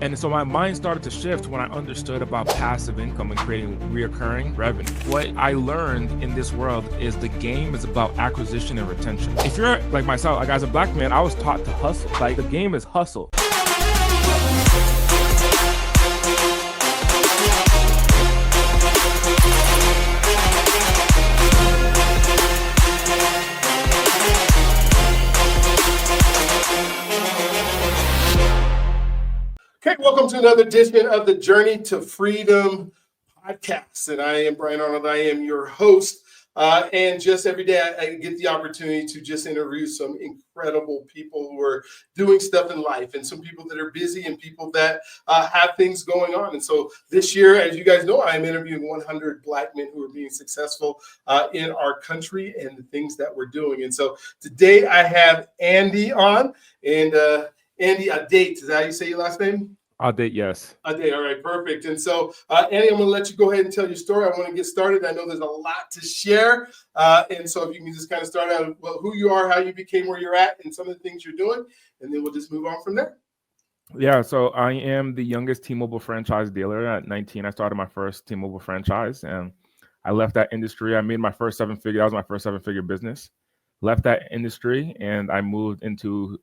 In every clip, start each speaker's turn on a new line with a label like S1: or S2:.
S1: And so my mind started to shift when I understood about passive income and creating reoccurring revenue. What I learned in this world is the game is about acquisition and retention. If you're like myself, like as a black man, I was taught to hustle. Like the game is hustle.
S2: Okay, welcome to another edition of the Journey to Freedom podcast. And I am Brian Arnold. I am your host. And just every day I get the opportunity to just interview some incredible people who are doing stuff in life, and some people that are busy and people that have things going on. And so this year, as you guys know, I'm interviewing 100 Black men who are being successful in our country and the things that we're doing. And so today I have Andy on, and Andy Adate, is that how you say your last name?
S1: Adate, yes.
S2: Adate, all right, perfect. And so, Andy, I'm going to let you go ahead and tell your story. I want to get started. I know there's a lot to share. And so if you can just kind of start out, well, who you are, how you became where you're at, and some of the things you're doing, and then we'll just move on from there.
S1: Yeah, so I am the youngest T-Mobile franchise dealer. At 19, I started my first T-Mobile franchise, and I left that industry. I made my first seven-figure. That was my first seven-figure business. Left that industry, and I moved into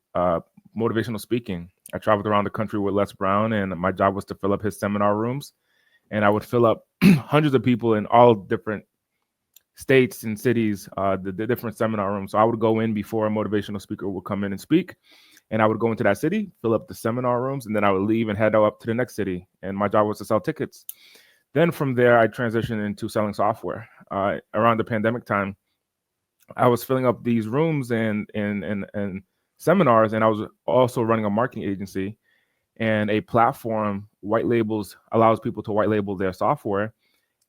S1: motivational speaking. I traveled around the country with Les Brown, and my job was to fill up his seminar rooms. And I would fill up hundreds of people in all different states and cities, the different seminar rooms. So I would go in before a motivational speaker would come in and speak, and I would go into that city, fill up the seminar rooms, and then I would leave and head up to the next city. And my job was to sell tickets. Then from there, I transitioned into selling software. Around the pandemic time, I was filling up these rooms and seminars, and I was also running a marketing agency, and a platform allows people to white label their software.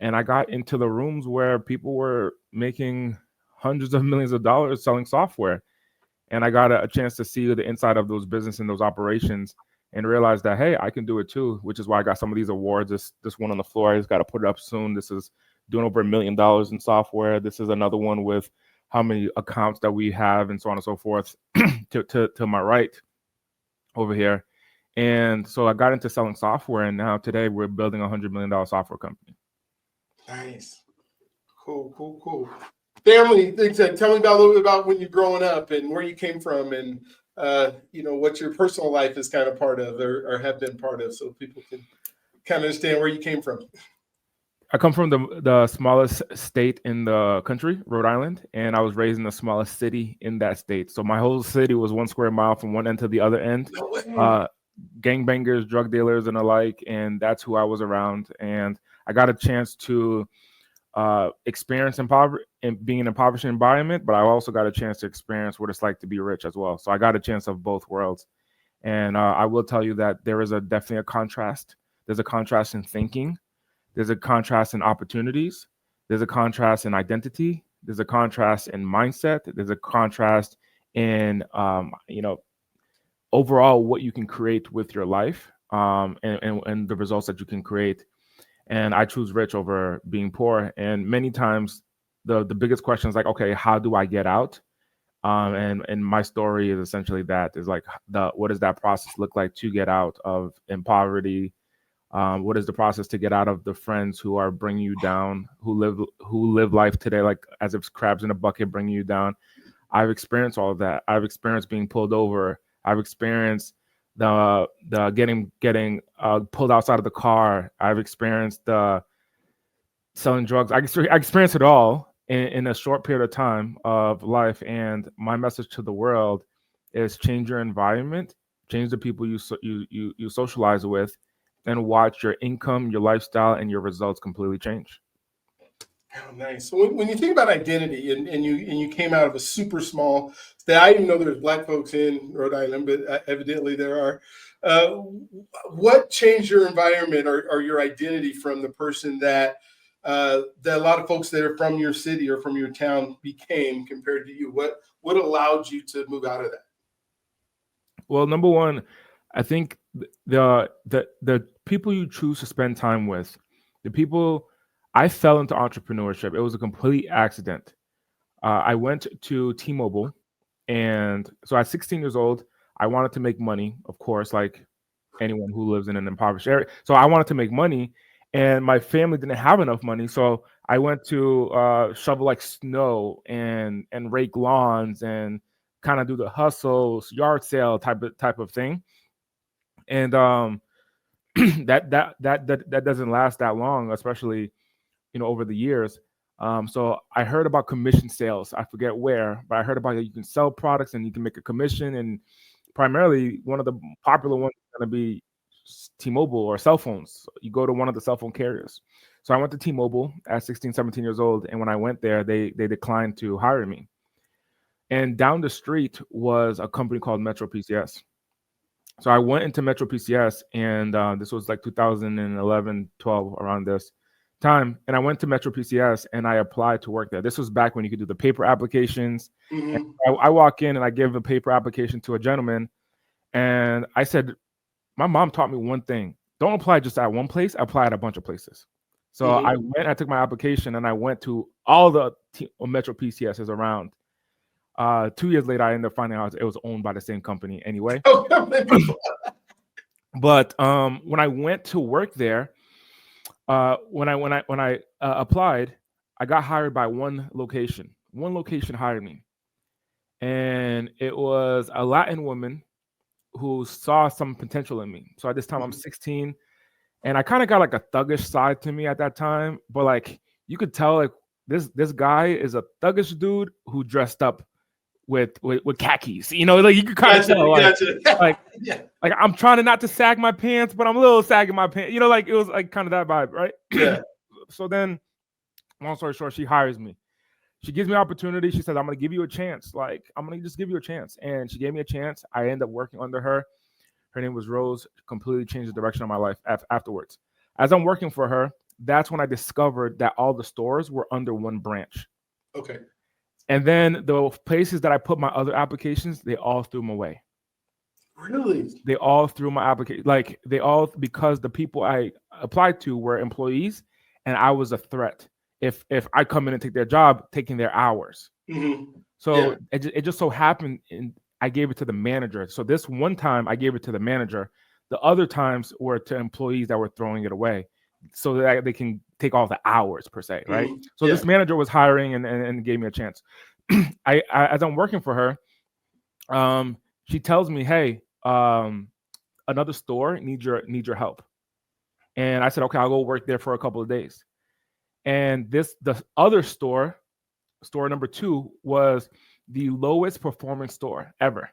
S1: And I got into the rooms where people were making hundreds of millions of dollars selling software. And I got a chance to see the inside of those business and those operations, and realized that, hey, I can do it too, which is why I got some of these awards. This one on the floor, I just got to put it up soon. This is doing over $1 million in software. This is another one with how many accounts that we have, and so on and so forth, to my right over here. And so I got into selling software, and now today we're building $100 million software company.
S2: Nice. Cool. Family, tell me about a little bit about when you're growing up and where you came from, and what your personal life is kind of part of, or have been part of, so people can kind of understand where you came from.
S1: I come from the smallest state in the country, Rhode Island, and I was raised in the smallest city in that state. So my whole city was 1 square mile from one end to the other end.
S2: No way.
S1: Gangbangers, drug dealers, and the like, and that's who I was around. And I got a chance to experience being in an impoverished environment, but I also got a chance to experience what it's like to be rich as well. So I got a chance of both worlds. And I will tell you that there is definitely a contrast. There's a contrast in thinking. There's a contrast in opportunities. There's a contrast in identity. There's a contrast in mindset. There's a contrast in, overall what you can create with your life, and the results that you can create. And I choose rich over being poor. And many times the biggest question is like, okay, how do I get out? And my story is essentially that, is like, what does that process look like to get out of in poverty? What is the process to get out of the friends who are bringing you down, who live life today like as if crabs in a bucket bringing you down? I've experienced all of that. I've experienced being pulled over. I've experienced the getting pulled outside of the car. I've experienced the selling drugs. I experienced it all in a short period of time of life. And my message to the world is change your environment, change the people you socialize with, and watch your income, your lifestyle, and your results completely change.
S2: Oh, nice. So when you think about identity, and you came out of a super small state, I didn't know there was Black folks in Rhode Island, but evidently there are. What changed your environment or your identity from the person that a lot of folks that are from your city or from your town became compared to you? What allowed you to move out of that?
S1: Well, number one, I think the people you choose to spend time with, the people. I fell into entrepreneurship. It was a complete accident. I went to T-Mobile, and so at 16 years old, I wanted to make money, of course, like anyone who lives in an impoverished area. So I wanted to make money, and my family didn't have enough money. So I went to shovel like snow and rake lawns and kind of do the hustles, yard sale type of thing. And that doesn't last that long, especially over the years. So I heard about commission sales. I forget where, but I heard about you can sell products and you can make a commission. And primarily, one of the popular ones is going to be T-Mobile or cell phones. You go to one of the cell phone carriers. So I went to T-Mobile at 16, 17 years old, and when I went there, they declined to hire me. And down the street was a company called Metro PCS. So I went into Metro PCS, and this was like 2011, 12, around this time. And I went to Metro PCS and I applied to work there. This was back when you could do the paper applications. And I walk in and I give a paper application to a gentleman. And I said, my mom taught me one thing. Don't apply just at one place. Apply at a bunch of places. So I went, I took my application and I went to all the Metro PCSs around. 2 years later, I ended up finding out it was owned by the same company anyway. But when I went to work there, when I applied, I got hired by one location. One location hired me, and it was a Latin woman who saw some potential in me. So at this time, I'm 16, and I kind of got like a thuggish side to me at that time. But like you could tell, like this guy is a thuggish dude who dressed up with khakis, like you could kind of tell, like I'm trying not to sag my pants, but I'm a little sagging my pants, like it was like kind of that vibe, right?
S2: Yeah.
S1: So then, long story short, she hires me. She gives me an opportunity. She says, I'm going to give you a chance. Like, I'm going to just give you a chance. And she gave me a chance. I ended up working under her. Her name was Rose. Completely changed the direction of my life afterwards. As I'm working for her, that's when I discovered that all the stores were under one branch.
S2: Okay.
S1: And then the places that I put my other applications, they all threw them away.
S2: Really?
S1: They all threw my application. Like because the people I applied to were employees and I was a threat. If I come in and take their job, taking their hours. So it just so happened I gave it to the manager. So this one time I gave it to the manager. The other times were to employees that were throwing it away so that they can take all the hours per se, right? So this manager was hiring and gave me a chance. I as I'm working for her, she tells me, hey, another store needs your help. And I said, okay, I'll go work there for a couple of days. And the other store number 2, was the lowest performing store ever.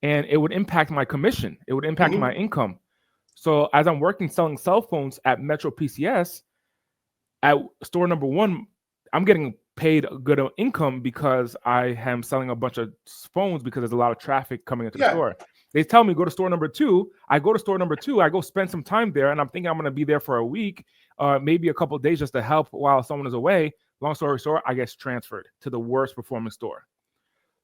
S1: And it would impact my commission. It would impact my income. So as I'm working selling cell phones at Metro PCS, at store number 1, I'm getting paid a good income because I am selling a bunch of phones because there's a lot of traffic coming into the store. They tell me go to store number 2. I go to store number 2. I go spend some time there, and I'm thinking I'm going to be there for a week, maybe a couple of days just to help while someone is away. Long story short, I get transferred to the worst performing store.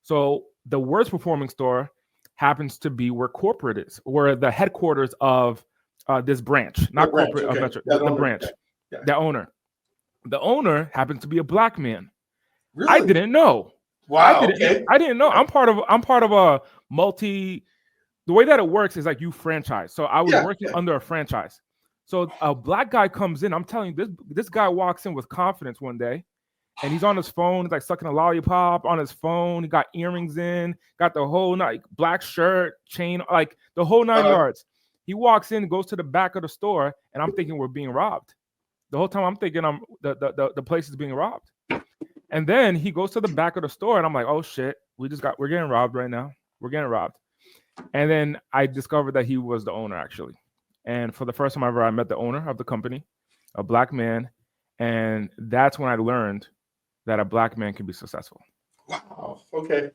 S1: So the worst performing store happens to be where corporate is, where the headquarters of this branch, not corporate, of Metro, the branch, the owner. The owner happens to be a black man.
S2: Really?
S1: I didn't know.
S2: Wow.
S1: I didn't know. I'm part of a multi. The way that it works is like you franchise. So I was working under a franchise. So a black guy comes in. I'm telling you, this guy walks in with confidence one day, and he's on his phone. He's like sucking a lollipop on his phone. He got earrings in, got the whole black shirt, chain, like the whole 9 yards. He walks in, goes to the back of the store, and I'm thinking we're being robbed. The whole time I'm thinking the place is being robbed. And then he goes to the back of the store, and I'm like, oh shit, we're getting robbed right now. We're getting robbed. And then I discovered that he was the owner actually. And for the first time ever, I met the owner of the company, a black man. And that's when I learned that a black man can be successful.
S2: Wow. Okay.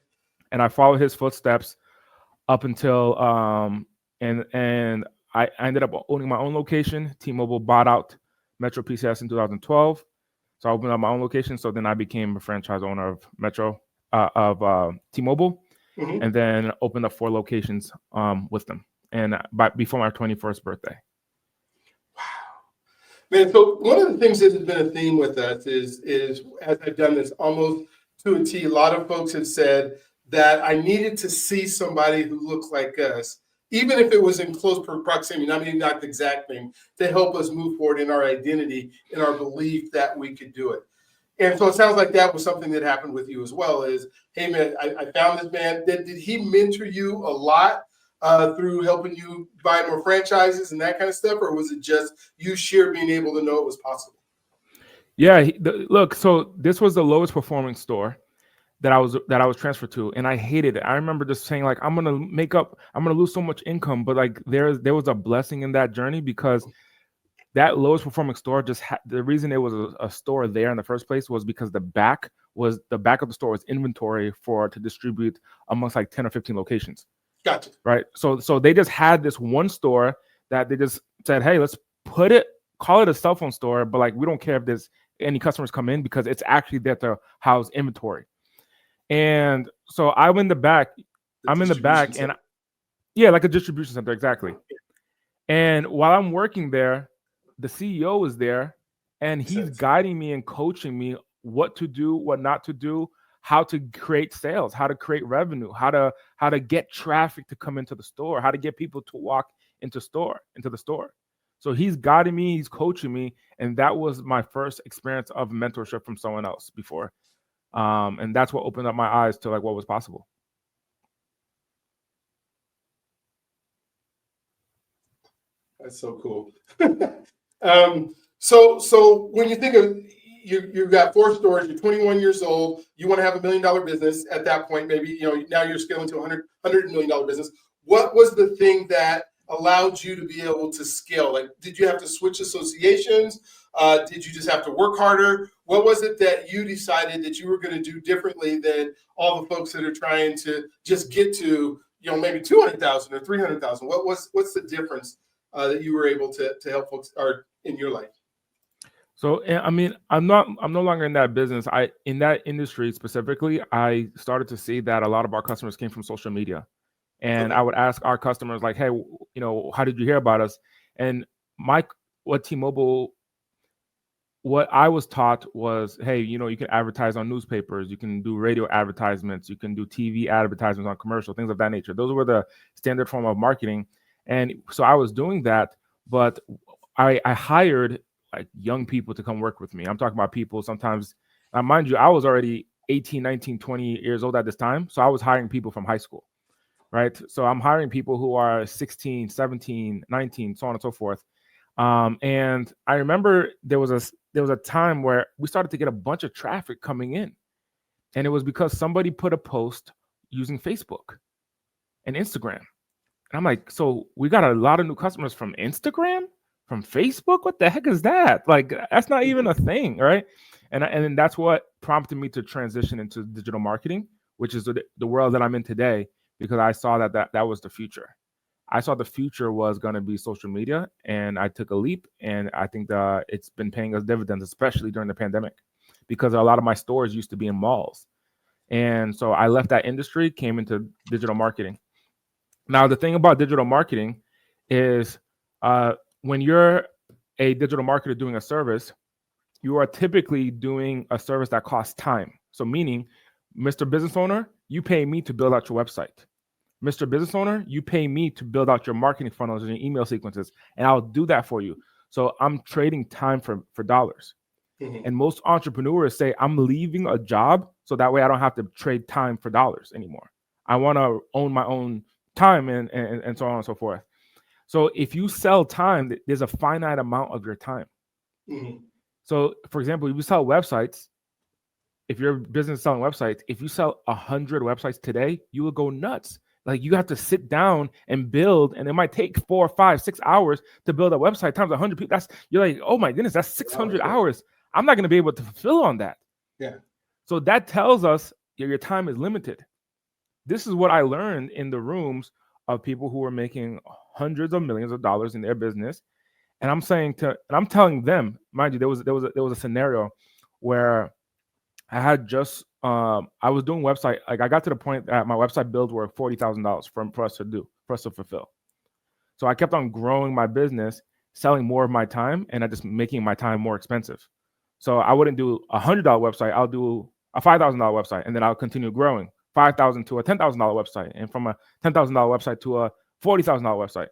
S1: And I followed his footsteps up until and I ended up owning my own location. T-Mobile bought out Metro PCS in 2012. So I opened up my own location. So then I became a franchise owner of Metro of T-Mobile, and then opened up 4 locations with them. And before my 21st birthday.
S2: Wow, man! So one of the things that has been a theme with us is as I've done this almost to a T. A lot of folks have said that I needed to see somebody who looked like us even if it was in close proximity, I mean, not the exact thing, to help us move forward in our identity, in our belief that we could do it. And so it sounds like that was something that happened with you as well. Is, hey man, I found this man. Did he mentor you a lot through helping you buy more franchises and that kind of stuff, or was it just you sheer being able to know it was possible?
S1: Yeah, look. So this was the lowest performing store that I was transferred to, and I hated it. I remember just saying like, I'm gonna lose so much income, but like there was a blessing in that journey, because that lowest performing store the reason it was a store there in the first place was because the back of the store was inventory to distribute amongst like 10 or 15 locations.
S2: Gotcha.
S1: Right. So they just had this one store that they just said, hey, let's call it a cell phone store, but like we don't care if there's any customers come in, because it's actually there to house inventory. And so I'm in the back. And yeah, like a distribution center, exactly. And while I'm working there, the CEO is there, and he's guiding me and coaching me what to do, what not to do, how to create sales, how to create revenue, how to get traffic to come into the store, how to get people to walk into the store. So he's guiding me, he's coaching me, and that was my first experience of mentorship from someone else before. And that's what opened up my eyes to like what was possible.
S2: That's so cool. So when you think of you've got 4 stores, you're 21 years old, you want to have $1 million business at that point, maybe, now you're scaling to $100 million business. What was the thing that allowed you to be able to scale? Like, did you have to switch associations? Did you just have to work harder? What was it that you decided that you were going to do differently than all the folks that are trying to just get to, maybe 200,000 or 300,000? What's the difference that you were able to help folks in your life?
S1: So, I mean, I'm no longer in that business. In that industry specifically, I started to see that a lot of our customers came from social media. And I would ask our customers like, hey, how did you hear about us? And what I was taught was, hey, you can advertise on newspapers, you can do radio advertisements, you can do TV advertisements on commercial, things of that nature. Those were the standard form of marketing. And so I was doing that, but I hired like young people to come work with me. I'm talking about people sometimes, mind you, I was already 18, 19, 20 years old at this time. So I was hiring people from high school, right? So I'm hiring people who are 16, 17, 19, so on and so forth. And I remember there was a time where we started to get a bunch of traffic coming in. And it was because somebody put a post using Facebook and Instagram. And I'm like, so we got a lot of new customers from Instagram? From Facebook? What the heck is that? Like, that's not even a thing, right? And that's what prompted me to transition into digital marketing, which is the world that I'm in today, because I saw that was the future. I saw the future was going to be social media, and I took a leap, and I think that it's been paying us dividends, especially during the pandemic, because a lot of my stores used to be in malls. And so I left that industry, came into digital marketing. Now, the thing about digital marketing is when you're a digital marketer doing a service, you are typically doing a service that costs time. So meaning, Mr. Business Owner, you pay me to build out your website. Mr. Business Owner, you pay me to build out your marketing funnels and your email sequences, and I'll do that for you. So I'm trading time for dollars. Mm-hmm. And most entrepreneurs say, I'm leaving a job so that way I don't have to trade time for dollars anymore. I want to own my own time and so on and so forth. So if you sell time, there's a finite amount of your time. Mm-hmm. So for example, if you sell websites, if your business is selling websites, if you sell 100 websites today, you will go nuts. Like, you have to sit down and build, and it might take 4, 5, 6 hours to build a website times 100 people. You're like, oh my goodness, that's 600 hours. I'm not going to be able to fulfill on that. Yeah. So that tells us your time is limited. This is what I learned in the rooms of people who were making hundreds of millions of dollars in their business. And I'm telling them, mind you, there was a scenario where I had just I was doing website, like I got to the point that my website builds were $40,000 for us to fulfill. So I kept on growing my business, selling more of my time, and I just making my time more expensive. So I wouldn't do $100 website, I'll do a $5,000 website, and then I'll continue growing $5,000 to a $10,000 website, and from a $10,000 website to a $40,000 website.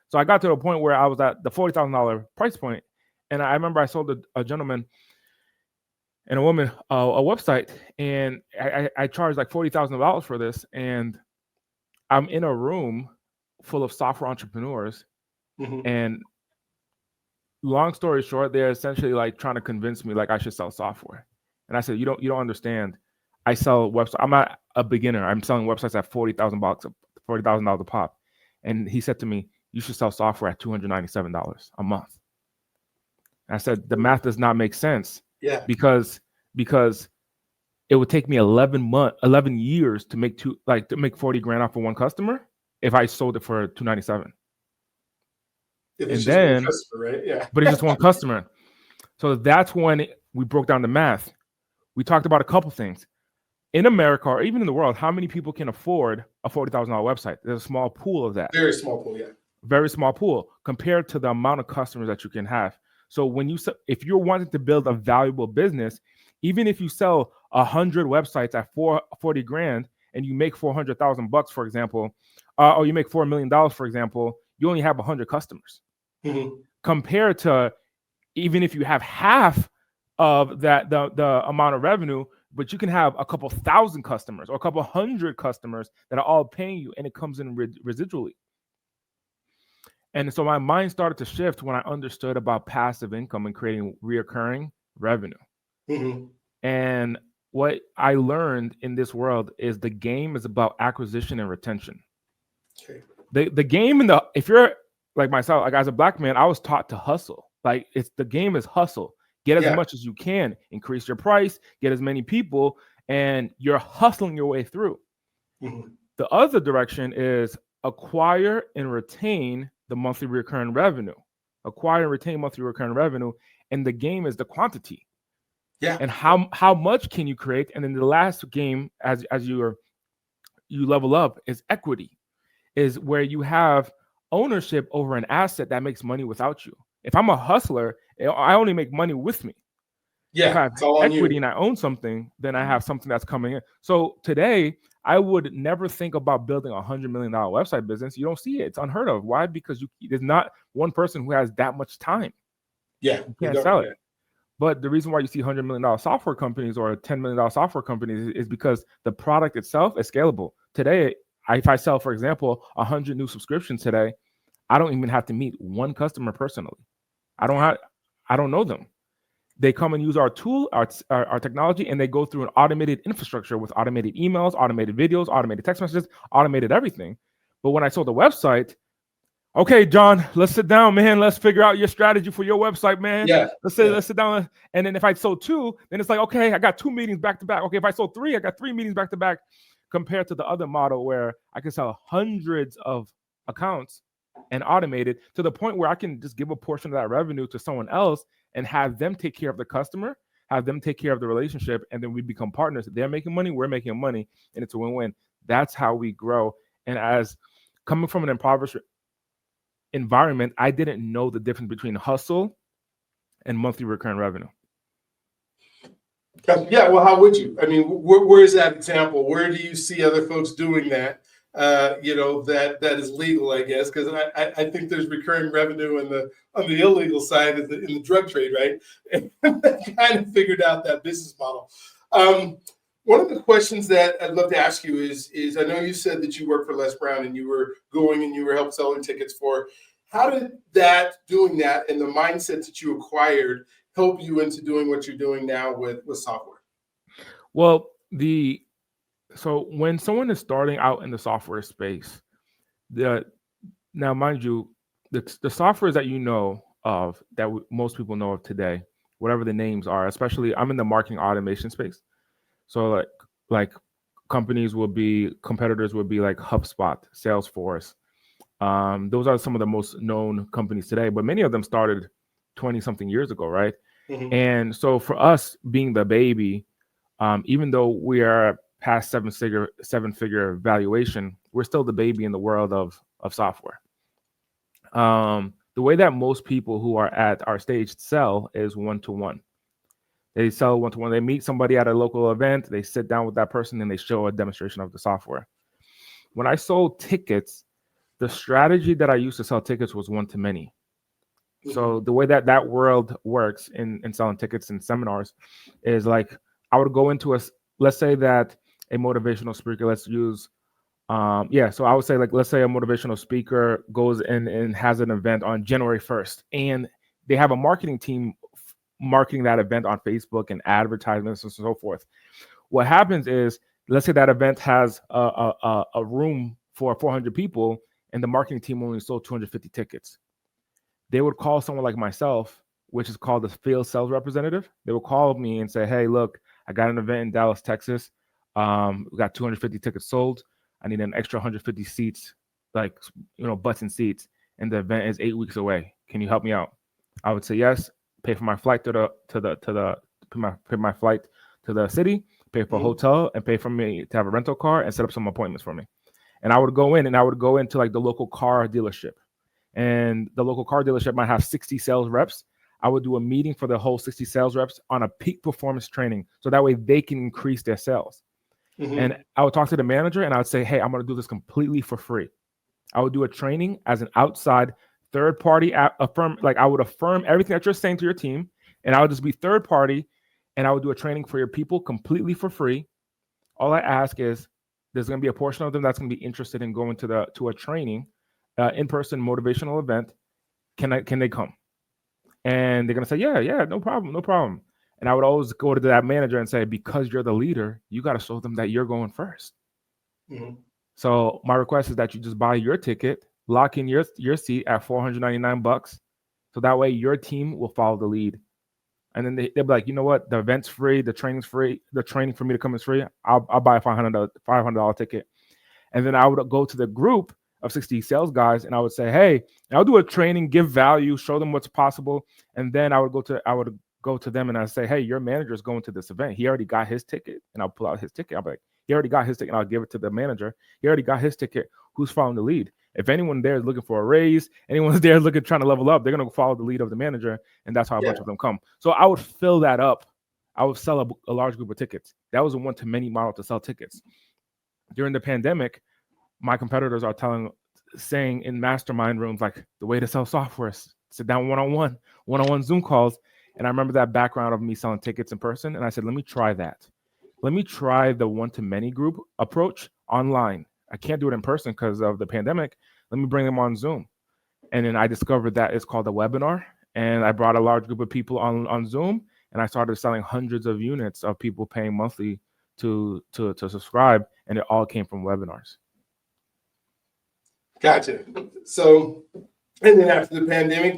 S1: So I got to a point where I was at the $40,000 price point, and I remember I sold a gentleman and a woman a website, and I charged like $40,000 for this, and I'm in a room full of software entrepreneurs, and long story short, they're essentially like trying to convince me like I should sell software, and I said, you don't understand. I sell websites. I'm not a beginner. I'm selling websites at $40,000 a pop, and he said to me, you should sell software at $297 a month. And I said, the math does not make sense.
S2: Yeah.
S1: Because it would take me 11 years to make $40,000 off of one customer if I sold it for $297.
S2: If it's just one customer, right? Yeah.
S1: But it's just one customer. So that's when we broke down the math. We talked about a couple things. In America, or even in the world, how many people can afford a $40,000 website? There's a small pool of that.
S2: Very small pool, yeah.
S1: Very small pool compared to the amount of customers that you can have. So if you're wanting to build a valuable business, even if you sell 100 websites at $40,000 and you make $400,000, for example, or you make $4 million, for example, you only have 100 customers. Compared to even if you have half of that, the amount of revenue, but you can have a couple thousand customers or a couple hundred customers that are all paying you, and it comes in residually. And so my mind started to shift when I understood about passive income and creating reoccurring revenue. And what I learned in this world is the game is about acquisition and retention. Okay. The game if you're like myself, like as a Black man, I was taught to hustle. Like the game is hustle. Get as much as you can, increase your price, get as many people, and you're hustling your way through. The other direction is acquire and retain the monthly recurring revenue. Acquire and retain monthly recurring revenue, and the game is the quantity. Yeah. And how much can you create? And then the last game, as you level up, is equity, is where you have ownership over an asset that makes money without you. If I'm a hustler, I only make money with me. Yeah. If I have equity and I own something, then I have something that's coming in. So today, I would never think about building a $100 million website business. You don't see it. It's unheard of. Why? Because there's not one person who has that much time. Yeah. You can't sell it. But the reason why you see $100 million software companies or $10 million software companies is because the product itself is scalable. Today, if I sell, for example, 100 new subscriptions today, I don't even have to meet one customer personally. I don't know them. They come and use our tool, our technology, and they go through an automated infrastructure with automated emails, automated videos, automated text messages, automated everything. But when I sold the website, okay, John, let's sit down, man. Let's figure out your strategy for your website, man. Yeah. Let's sit down. And then if I sold 2, then it's like, okay, I got 2 meetings back to back. Okay, if I sold 3, I got 3 meetings back to back, compared to the other model where I can sell hundreds of accounts and automate it to the point where I can just give a portion of that revenue to someone else and have them take care of the customer, have them take care of the relationship, and then we become partners. They're making money, we're making money, and it's a win-win. That's how we grow. And as coming from an impoverished environment, I didn't know the difference between hustle and monthly recurring revenue.
S2: Yeah, well, how would you? I mean, where's that example? Where do you see other folks doing that? That is legal, I guess, because I think there's recurring revenue on the illegal side in the drug trade, right? And I kind of figured out that business model. One of the questions that I'd love to ask you is I know you said that you worked for Les Brown and you were helping selling tickets for. How did doing that and the mindset that you acquired help you into doing what you're doing now with software?
S1: Well, so when someone is starting out in the software space, now mind you, the softwares that you know of, that most people know of today, whatever the names are, especially I'm in the marketing automation space. So like competitors would be like HubSpot, Salesforce. Those are some of the most known companies today, but many of them started 20-something years ago, right? And so for us being the baby, even though we are past seven-figure valuation, we're still the baby in the world of software. The way that most people who are at our stage sell is one-to-one. They sell one-to-one. They meet somebody at a local event, they sit down with that person, and they show a demonstration of the software. When I sold tickets, The strategy that I used to sell tickets was one to many.
S2: Mm-hmm.
S1: So the way that world works in selling tickets and seminars is like I would go into let's say that a motivational speaker, let's use so I would say, like, let's say a motivational speaker goes in and has an event on January 1st, and they have a marketing team marketing that event on Facebook and advertisements and so forth. What happens is, let's say that event has a room for 400 people, and the marketing team only sold 250 tickets. They would call someone like myself, which is called the field sales representative. They would call me and say, hey, look, I got an event in Dallas, Texas. We got 250 tickets sold. I need an extra 150 seats, like, butts and seats. And the event is 8 weeks away. Can you help me out? I would say yes. Pay for my flight pay my flight to the city, pay for a hotel, and pay for me to have a rental car and set up some appointments for me. And I would go into like the local car dealership, and the local car dealership might have 60 sales reps. I would do a meeting for the whole 60 sales reps on a peak performance training, so that way they can increase their sales. And I would talk to the manager and I would say, hey, I'm going to do this completely for free. I would do a training as an outside third party affirm. Like, I would affirm everything that you're saying to your team, and I would just be third party, and I would do a training for your people completely for free. All I ask is there's going to be a portion of them that's going to be interested in going to a training, in-person motivational event. Can they come? And they're going to say, yeah, no problem. And I would always go to that manager and say, because you're the leader, you got to show them that you're going first. So my request is that you just buy your ticket, lock in your seat at $499. So that way your team will follow the lead. And then they'll be like, you know what? The event's free. The training's free. The training for me to come is free. I'll buy a $500 ticket. And then I would go to the group of 60 sales guys, and I would say, hey, I'll do a training, give value, show them what's possible. And then I would go to them and I say, hey, your manager is going to this event. He already got his ticket. And I'll pull out his ticket. I'll be like, he already got his ticket. And I'll give it to the manager. He already got his ticket. Who's following the lead? If anyone there is looking for a raise, anyone's there trying to level up, they're going to follow the lead of the manager. And that's how a bunch of them come. So I would fill that up. I would sell a large group of tickets. That was a one-to-many model to sell tickets. During the pandemic, my competitors are saying in mastermind rooms, like, the way to sell software is sit down one-on-one Zoom calls. And I remember that background of me selling tickets in person. And I said, let me try that. Let me try the one-to-many group approach online. I can't do it in person because of the pandemic. Let me bring them on Zoom. And then I discovered that it's called a webinar. And I brought a large group of people on Zoom. And I started selling hundreds of units of people paying monthly to subscribe. And it all came from webinars.
S2: Gotcha. So, and then after the pandemic,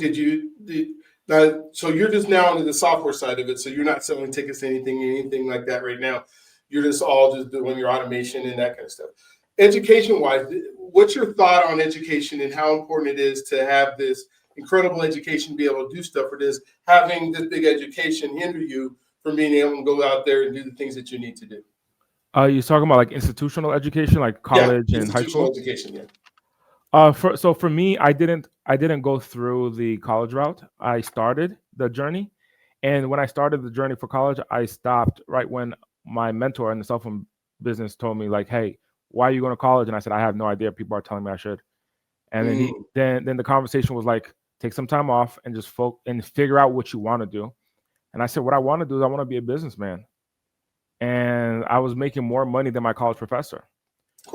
S2: so you're just now into the software side of it. So you're not selling tickets, anything like that right now. You're just all just doing your automation and that kind of stuff. Education-wise, what's your thought on education and how important it is to have this incredible education, be able to do stuff, or does having this big education hinder you from being able to go out there and do the things that you need to do?
S1: You're talking about like institutional education, like college and high school?
S2: Education, yeah.
S1: So for me, I didn't go through the college route. I started the journey, and when I started the journey for college, I stopped right when my mentor in the cell phone business told me, like, hey, why are you going to college? And I said, I have no idea. People are telling me I should. And then the conversation was like, take some time off and just and figure out what you want to do. And I said, what I want to do is I want to be a businessman. And I was making more money than my college professor.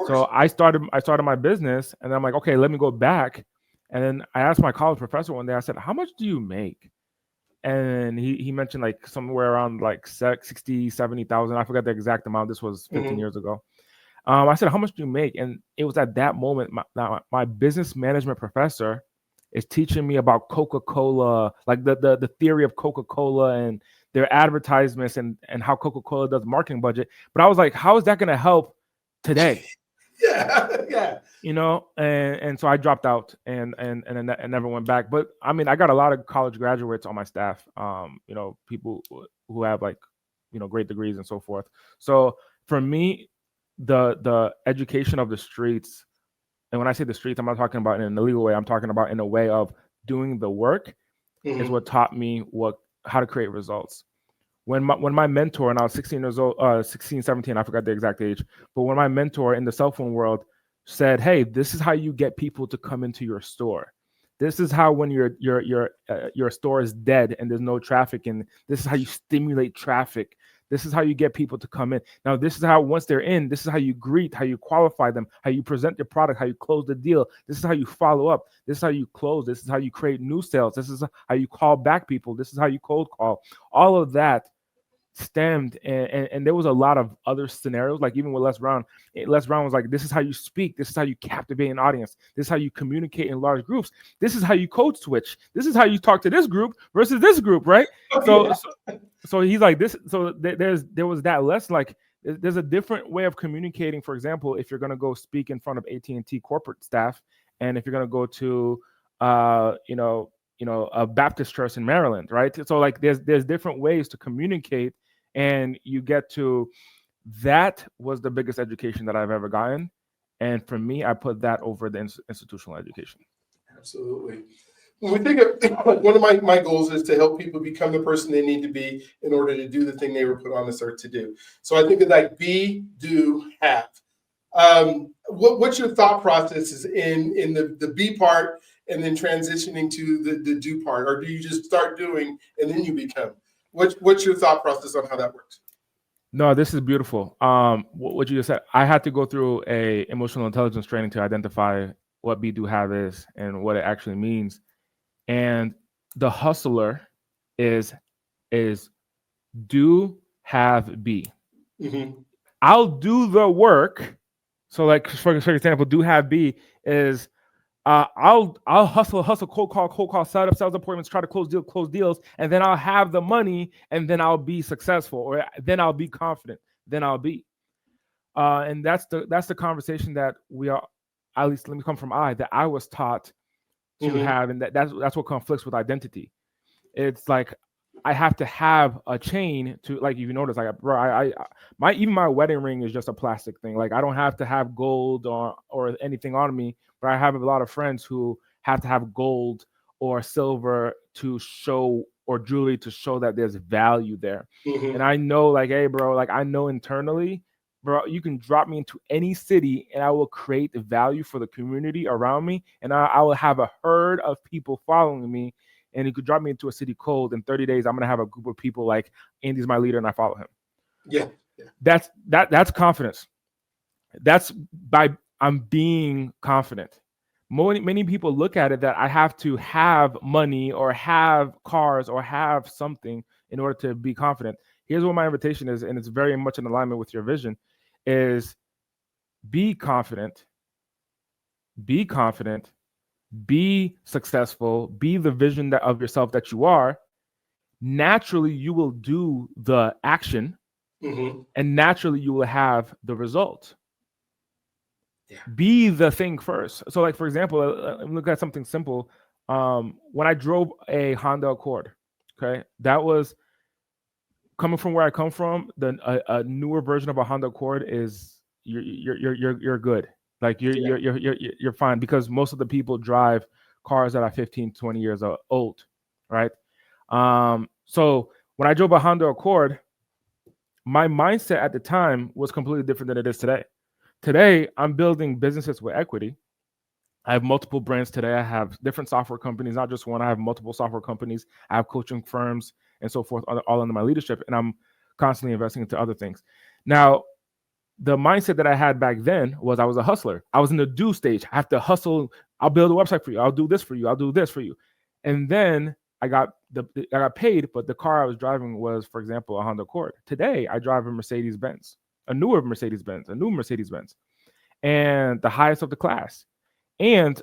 S1: So I started my business, and I'm like, okay, let me go back. And then I asked my college professor one day, I said, how much do you make? And he mentioned like somewhere around like 60, 70,000. I forgot the exact amount. This was 15 years ago. I said, how much do you make? And it was at that moment, my business management professor is teaching me about Coca-Cola, like the theory of Coca-Cola and their advertisements and how Coca-Cola does marketing budget. But I was like, how is that going to help today?
S2: Yeah.
S1: And so I dropped out and never went back. But I mean, I got a lot of college graduates on my staff, people who have like, great degrees and so forth. So for me, the education of the streets, and when I say the streets, I'm not talking about in an illegal way. I'm talking about in a way of doing the work is what taught me how to create results. When my mentor, and I was 16 years old, 16, 17, I forgot the exact age, but when my mentor in the cell phone world said, hey, this is how you get people to come into your store. This is how when your store is dead and there's no traffic, and this is how you stimulate traffic. This is how you get people to come in. Now, this is how, once they're in, this is how you greet, how you qualify them, how you present your product, how you close the deal. This is how you follow up. This is how you close. This is how you create new sales. This is how you call back people. This is how you cold call. All of that stemmed, and there was a lot of other scenarios, like even with Les Brown was like, this is how you speak, this is how you captivate an audience, this is how you communicate in large groups, this is how you code switch, this is how you talk to this group versus this group, right? So he's like this. So there was that lesson, like there's a different way of communicating. For example, if you're going to go speak in front of AT&T corporate staff, and if you're going to go to a Baptist church in Maryland, right? So like there's different ways to communicate. And you get to, that was the biggest education that I've ever gotten. And for me, I put that over the institutional education.
S2: Absolutely. When we think of, one of my goals is to help people become the person they need to be in order to do the thing they were put on this earth to do. So I think of like be, do, have. What's your thought processes in the be part and then transitioning to the do part? Or do you just start doing and then you become? What's your thought process on how that works?
S1: No, this is beautiful. What you just said, I had to go through a emotional intelligence training to identify what be, do, have is and what it actually means. And the hustler is do, have, be. Mm-hmm. I'll do the work. So like, for example, do, have, be is I'll hustle, cold call, set up sales appointments, try to close deals, and then I'll have the money, and then I'll be successful, or then I'll be confident, then I'll be. And that's the conversation that we are, at least let me come from that I was taught to have, and that's what conflicts with identity. It's like I have to have a chain to, like, if you notice, like, bro, even my wedding ring is just a plastic thing. Like, I don't have to have gold or anything on me, but I have a lot of friends who have to have gold or silver to show, or jewelry to show that there's value there. And I know, like, hey, bro, like, I know internally, bro, you can drop me into any city and I will create the value for the community around me, and I will have a herd of people following me. And you could drop me into a city cold. In 30 days, I'm gonna have a group of people like Andy's my leader, and I follow him.
S2: Yeah.
S1: That's confidence. That's by I'm being confident. Many people look at it that I have to have money or have cars or have something in order to be confident. Here's what my invitation is, and it's very much in alignment with your vision, is be confident, be successful, be the vision of yourself that you are. Naturally, you will do the action, and naturally you will have the result. Yeah. Be the thing first. So, like, for example, look at something simple. When I drove a Honda Accord, okay, that was coming from where I come from. A newer version of a Honda Accord is you're good. Like you're fine, because most of the people drive cars that are 15, 20 years old, right? So when I drove a Honda Accord, my mindset at the time was completely different than it is today. Today, I'm building businesses with equity. I have multiple brands today. I have different software companies, not just one. I have multiple software companies. I have coaching firms and so forth, all under my leadership, and I'm constantly investing into other things. Now, the mindset that I had back then was I was a hustler. I was in the do stage. I have to hustle. I'll build a website for you. I'll do this for you. I'll do this for you. And then I got paid, but the car I was driving was, for example, a Honda Accord. Today, I drive a Mercedes-Benz, a new Mercedes-Benz, and the highest of the class. And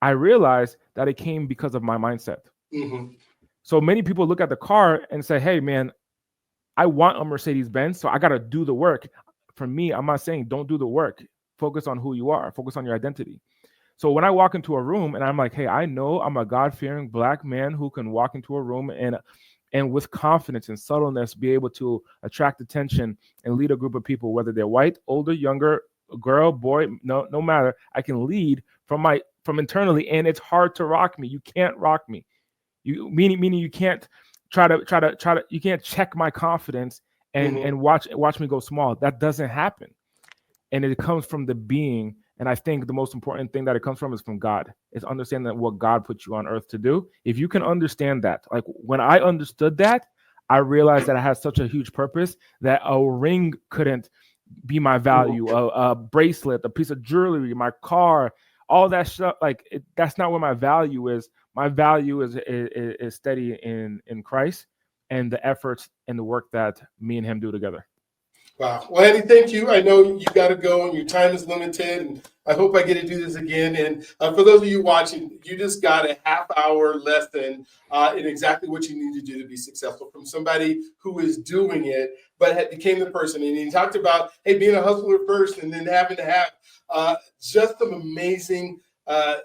S1: I realized that it came because of my mindset. So many people look at the car and say, hey, man, I want a Mercedes-Benz, so I got to do the work. For me, I'm not saying don't do the work. Focus on who you are. Focus on your identity. So when I walk into a room and I'm like, hey, I know I'm a God-fearing Black man who can walk into a room and with confidence and subtleness be able to attract attention and lead a group of people, whether they're white, older, younger, girl, boy, no matter. I can lead from internally, and it's hard to rock me. You can't rock me. Meaning you can't try to you can't check my confidence and watch me go small. That doesn't happen. And it comes from the being And I think the most important thing that it comes from is from God. It's understanding that what God put you on earth to do. If you can understand that, like when I understood that, I realized that I had such a huge purpose that a ring couldn't be my value, a bracelet, a piece of jewelry, my car, all that stuff. Like that's not where my value is. My value is steady in Christ and the efforts and the work that me and him do together.
S2: Wow. Well, Eddie, thank you. I know you got to go and your time is limited, and I hope I get to do this again. And for those of you watching, you just got a half-hour lesson in exactly what you need to do to be successful from somebody who is doing it, but became the person. And he talked about, hey, being a hustler first and then having to have just some amazing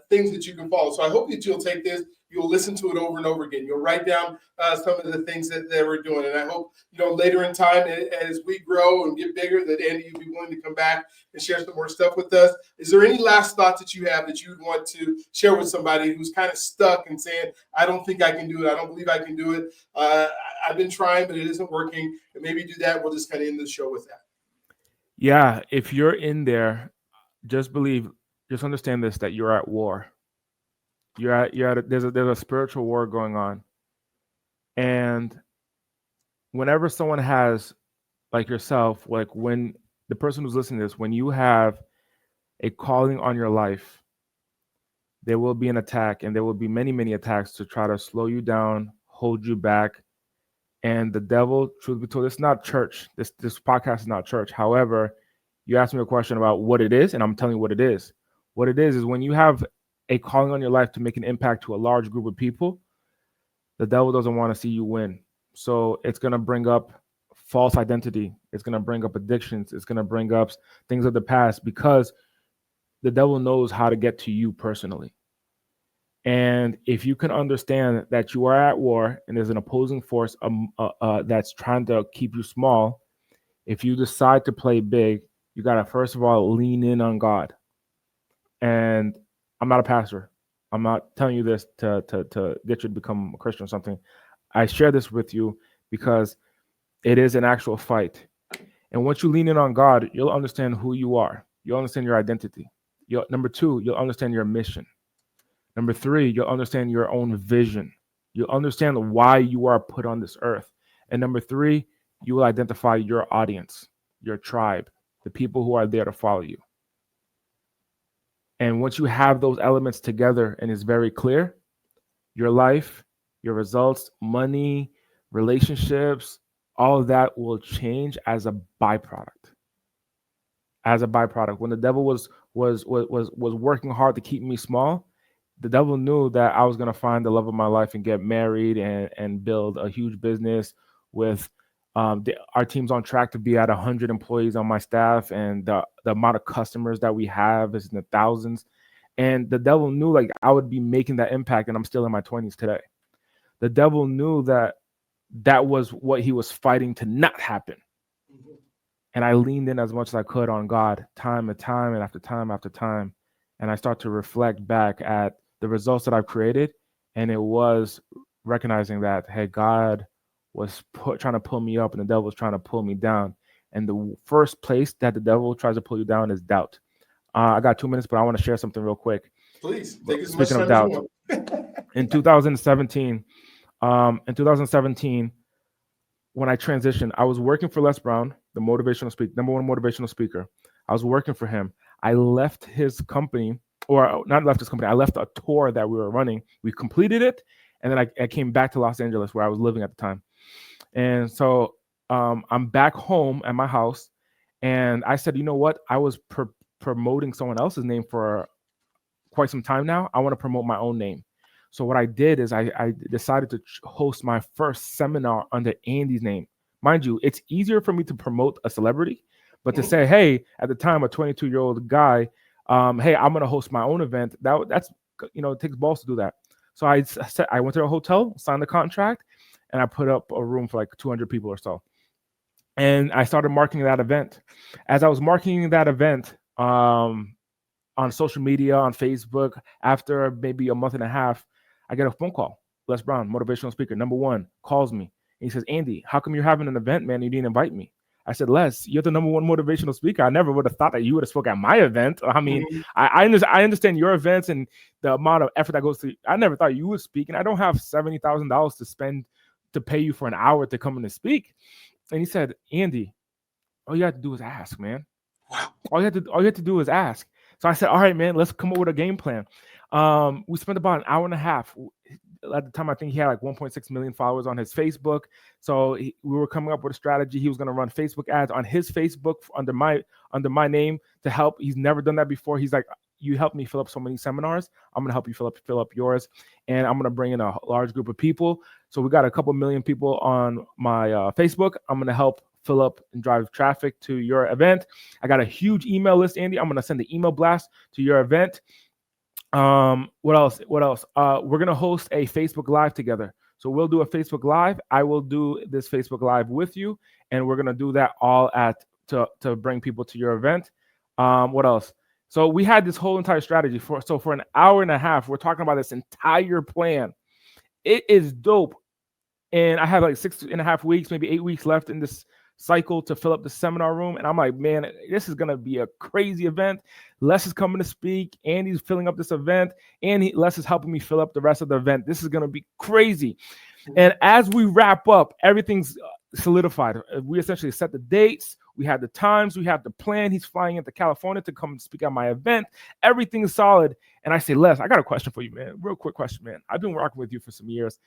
S2: things that you can follow. So I hope that you'll take this. You'll listen to it over and over again. You'll write down some of the things that we're doing. And I hope, later in time, as we grow and get bigger, that Andy, you'd be willing to come back and share some more stuff with us. Is there any last thoughts that you have that you'd want to share with somebody who's kind of stuck and saying, I don't think I can do it. I don't believe I can do it. I've been trying, but it isn't working. And maybe do that. We'll just kind of end the show with that.
S1: Yeah. If you're in there, just understand this, that you're at war. There's a spiritual war going on. And whenever someone has, like yourself, like when the person who's listening to this, when you have a calling on your life, there will be an attack, and there will be many, many attacks to try to slow you down, hold you back. And the devil, truth be told, it's not church. This podcast is not church. However, you asked me a question about what it is, and I'm telling you what it is. What it is when you have a calling on your life to make an impact to a large group of people, the devil doesn't want to see you win. So it's going to bring up false identity. It's going to bring up addictions. It's going to bring up things of the past, because the devil knows how to get to you personally. And if you can understand that you are at war and there's an opposing force that's trying to keep you small, if you decide to play big, you got to, first of all, lean in on God. And I'm not a pastor. I'm not telling you this to get you to become a Christian or something. I share this with you because it is an actual fight. And once you lean in on God, you'll understand who you are. You'll understand your identity. Number two, you'll understand your mission. Number three, you'll understand your own vision. You'll understand why you are put on this earth. And number three, you will identify your audience, your tribe, the people who are there to follow you. And once you have those elements together and it's very clear, your life, your results, money, relationships, all of that will change as a byproduct. As a byproduct. When the devil was working hard to keep me small, the devil knew that I was going to find the love of my life and get married and build a huge business with our team's on track to be at 100 employees on my staff, and the amount of customers that we have is in the thousands. And the devil knew like I would be making that impact, and I'm still in my 20s today. The devil knew that was what he was fighting to not happen. Mm-hmm. And I leaned in as much as I could on God, time and time and after time after time. And I start to reflect back at the results that I've created. And it was recognizing that, hey, God was trying to pull me up and the devil was trying to pull me down. And the first place that the devil tries to pull you down is doubt. I got 2 minutes, but I want to share something real quick.
S2: Please, take as much time as you want.
S1: In 2017, when I transitioned, I was working for Les Brown, the motivational speaker, number one motivational speaker. I was working for him. I left his company, or not left his company. I left a tour that we were running. We completed it, and then I came back to Los Angeles, where I was living at the time. And so I'm back home at my house, and I said, you know what? I was promoting someone else's name for quite some time now. I want to promote my own name. So what I did is I decided to host my first seminar under Andy's name. Mind you, it's easier for me to promote a celebrity, but to say, hey, at the time, a 22-year-old guy, hey, I'm going to host my own event. That's it takes balls to do that. So I went to a hotel, signed the contract, and I put up a room for like 200 people or so. And I started marketing that event. As I was marketing that event on social media, on Facebook, after maybe a month and a half, I get a phone call. Les Brown, motivational speaker, number one, calls me. And he says, Andy, how come you're having an event, man? You didn't invite me. I said, Les, you're the #1 motivational speaker. I never would have thought that you would have spoke at my event. I mean, I understand your events and the amount of effort that goes to. I never thought you would speak, and I don't have $70,000 to spend to pay you for an hour to come in and speak. And he said, Andy, all you have to do is ask, man. All you have to do is ask. So I said, all right, man, let's come up with a game plan. We spent about an hour and a half. At the time, I think he had like 1.6 million followers on his Facebook. So we were coming up with a strategy. He was going to run Facebook ads on his Facebook under my name to help. He's never done that before. He's like, you helped me fill up so many seminars. I'm going to help you fill up yours. And I'm going to bring in a large group of people. So we got a couple million people on my Facebook. I'm going to help fill up and drive traffic to your event. I got a huge email list, Andy. I'm going to send the email blast to your event. What else? We're going to host a Facebook Live together. So we'll do a Facebook Live. I will do this Facebook Live with you. And we're going to do that all to bring people to your event. What else? So we had this whole entire strategy for an hour and a half, we're talking about this entire plan. It is dope. And I have like 6.5 weeks, maybe 8 weeks left in this cycle to fill up the seminar room. And I'm like, man, this is going to be a crazy event. Les is coming to speak. Andy's filling up this event. And Les is helping me fill up the rest of the event. This is going to be crazy. And as we wrap up, everything's solidified. We essentially set the dates. We had the times. We had the plan. He's flying into California to come and speak at my event. Everything is solid. And I say, Les, I got a question for you, man. Real quick question, man. I've been working with you for some years,